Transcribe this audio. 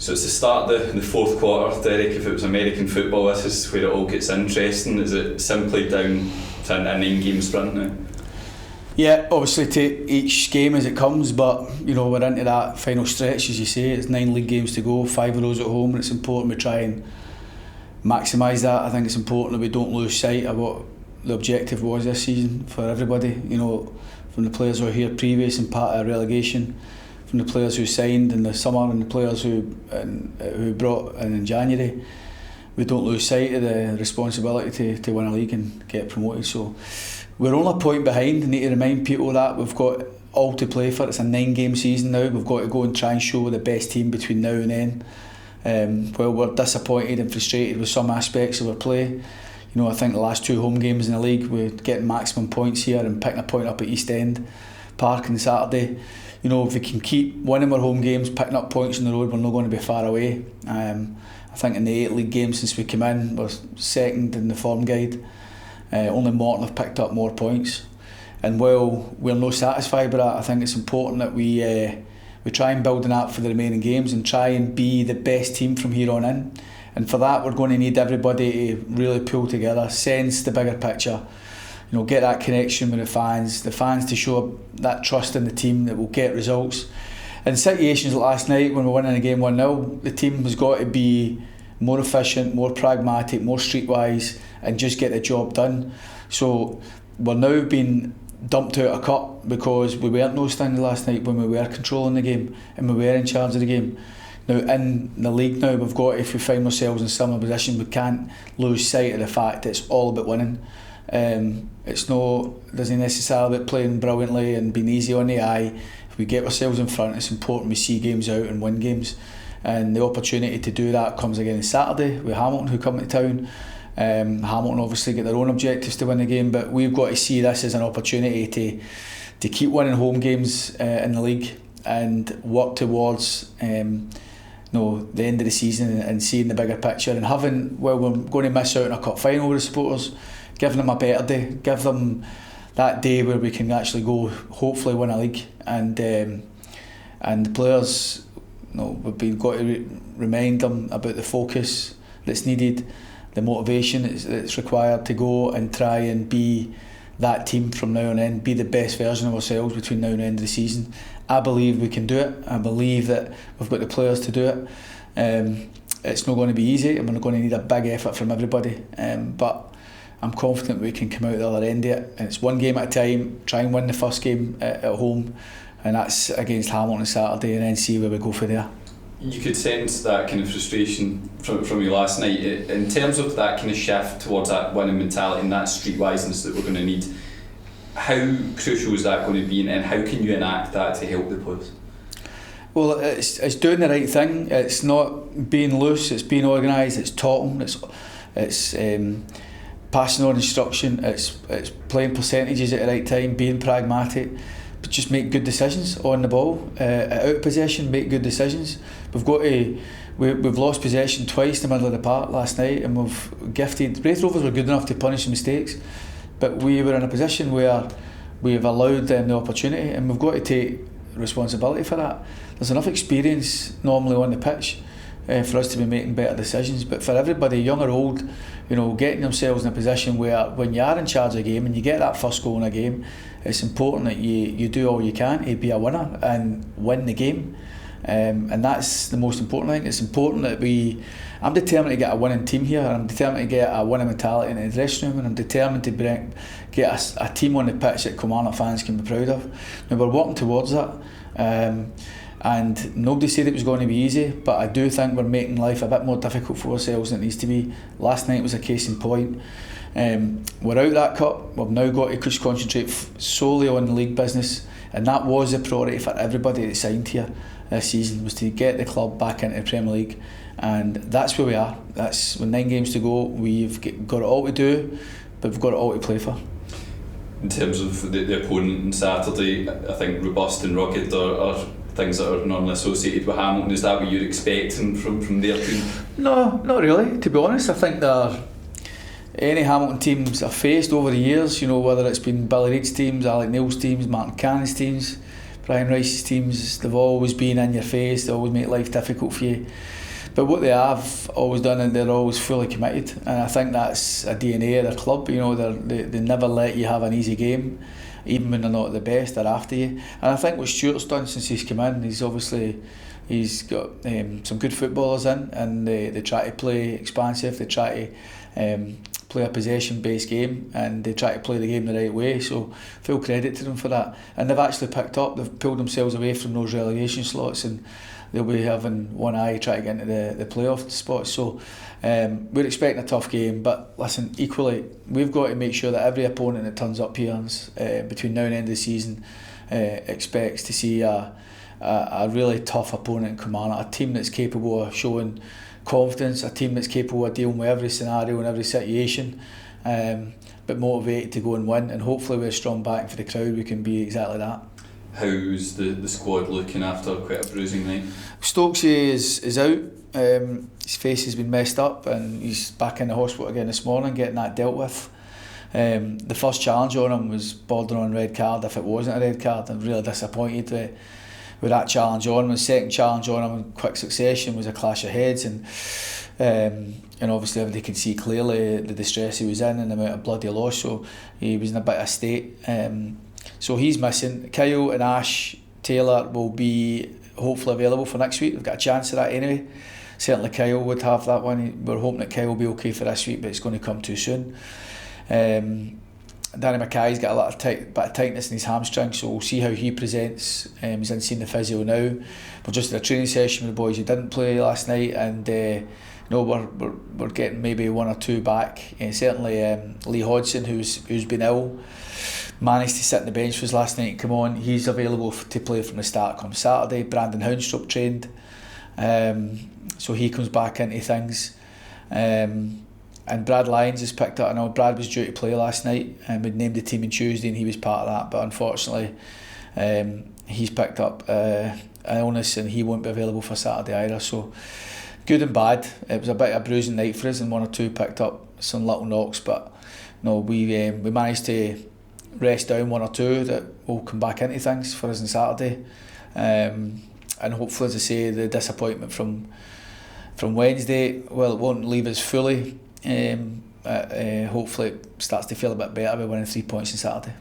So it's the start of the fourth quarter, Derek. If it was American football, this is where it all gets interesting. Is it simply down to a 9-game sprint now? Yeah, obviously take each game as it comes, but we're into that final stretch, as you say. It's 9 league games to go, 5 of those at home, and it's important we try and maximise that. I think it's important that we don't lose sight of what the objective was this season for everybody. From the players who were here previous and part of relegation, from the players who signed in the summer and the players who brought in January. We don't lose sight of the responsibility to win a league and get promoted. So we're only a point behind. I need to remind people that we've got all to play for. It's a 9-game season now. We've got to go and try and show the best team between now and then. While we're disappointed and frustrated with some aspects of our play, I think the last 2 home games in the league, we're getting maximum points here and picking a point up at East End Park on Saturday. If we can keep winning our home games, picking up points on the road, we're not going to be far away. I think in the 8 league games since we came in, we're second in the form guide. Only Morton have picked up more points. And while we're not satisfied with that, I think it's important that we try and build an app for the remaining games and try and be the best team from here on in. And for that, we're going to need everybody to really pull together, sense the bigger picture, get that connection with the fans to show that trust in the team that will get results. In situations like last night when we're winning a game 1-0, the team has got to be more efficient, more pragmatic, more streetwise, and just get the job done. So we're now being dumped out a cup because we weren't those things last night when we were controlling the game and we were in charge of the game. Now in the league now, we've got, if we find ourselves in similar position, we can't lose sight of the fact that it's all about winning. Doesn't necessarily about playing brilliantly and being easy on the eye. If we get ourselves in front, it's important we see games out and win games. And the opportunity to do that comes again on Saturday with Hamilton, who come to town. Hamilton obviously get their own objectives to win the game, but we've got to see this as an opportunity to keep winning home games in the league and work towards the end of the season and seeing the bigger picture and having, we're going to miss out on a cup final with the supporters, giving them a better day, give them that day where we can actually go hopefully win a league. And the players, we've got to remind them about the focus that's needed, the motivation that's required to go and try and be that team from now on in, be the best version of ourselves between now and the end of the season. I believe we can do it. I believe that we've got the players to do it. It's not going to be easy and we're going to need a big effort from everybody, but I'm confident we can come out the other end of it. And it's 1 game at a time, try and win the first game at home, and that's against Hamilton on Saturday, and then see where we go from there. You could sense that kind of frustration from you last night. In terms of that kind of shift towards that winning mentality and that streetwiseness that we're going to need, how crucial is that going to be, and how can you enact that to help the players? Well, it's doing the right thing. It's not being loose, it's being organised, it's talking, it's passing on instruction, it's playing percentages at the right time, being pragmatic, but just make good decisions on the ball. Out of possession, make good decisions. We've lost possession twice in the middle of the park last night, and we've gifted. Wraith Rovers were good enough to punish the mistakes, but we were in a position where we've allowed them the opportunity, and we've got to take responsibility for that. There's enough experience normally on the pitch for us to be making better decisions, but for everybody, young or old, getting themselves in a position where when you are in charge of a game and you get that first goal in a game, it's important that you do all you can to be a winner and win the game. And that's the most important thing. It's important that I'm determined to get a winning team here, and I'm determined to get a winning mentality in the dressing room, and I'm determined to get a team on the pitch that Kilmarnock fans can be proud of. Now we're working towards that, and nobody said it was going to be easy, but I do think we're making life a bit more difficult for ourselves than it needs to be. Last night was a case in point. We're out that cup. We've now got to just concentrate solely on the league business, and that was a priority for everybody that signed here this season, was to get the club back into the Premier League, and that's where we are. That's with 9 games to go. We've got it all to do, but we've got it all to play for. In terms of the opponent on Saturday, I think robust and rugged are things that are normally associated with Hamilton. Is that what you're expecting from their team? No, not really, to be honest. I think any Hamilton teams I've faced over the years, whether it's been Billy Reid's teams, Alec Neil's teams, Martin Cannon's teams, Ryan Rice's teams, they've always been in your face, they always make life difficult for you. But what they have always done, and they're always fully committed, and I think that's a DNA of their club. You know, they never let you have an easy game, even when they're not the best. They're after you, and I think what Stuart's done since he's come in, he's got some good footballers in, and they try to play expansive. They try to play a possession-based game, and they try to play the game the right way. So full credit to them for that. And they've actually picked up. They've pulled themselves away from those relegation slots, and they'll be having one eye trying to get into the playoff spots. So we're expecting a tough game, but listen, equally we've got to make sure that every opponent that turns up here between now and the end of the season expects to see a really tough opponent come on, a team that's capable of showing confidence, a team that's capable of dealing with every scenario and every situation, but motivated to go and win. And hopefully with a strong backing for the crowd, we can be exactly that. How's the squad looking after quite a bruising night? Stokesy is out. His face has been messed up, and he's back in the hospital again this morning getting that dealt with. The first challenge on him was bordering on a red card. If it wasn't a red card, I'm really disappointed with that challenge on him. The second challenge on him in quick succession was a clash of heads, and obviously everybody could see clearly the distress he was in and the amount of blood he lost, so he was in a bit of a state. So he's missing. Kyle and Ash Taylor will be hopefully available for next week. We've got a chance of that anyway. Certainly Kyle would have that one. We're hoping that Kyle will be okay for this week, but it's going to come too soon. Danny Mackay's got a lot of bit of tightness in his hamstring, so we'll see how he presents. He's in seeing the physio now. We're just in a training session with the boys who didn't play last night, and we're getting maybe one or two back. Certainly Lee Hodgson, who's been ill, managed to sit on the bench for us last night and come on. He's available to play from the start come Saturday. Brandon Houndstrup trained, so he comes back into things. And Brad Lyons has picked up. I know Brad was due to play last night, and we'd named the team on Tuesday, and he was part of that. But unfortunately, he's picked up an illness, and he won't be available for Saturday either. So good and bad. It was a bit of a bruising night for us, and one or two picked up some little knocks. But no, we managed to rest down one or two that will come back into things for us on Saturday. And hopefully, as I say, the disappointment from Wednesday, well, it won't leave us fully. Hopefully it starts to feel a bit better by winning 3 points on Saturday.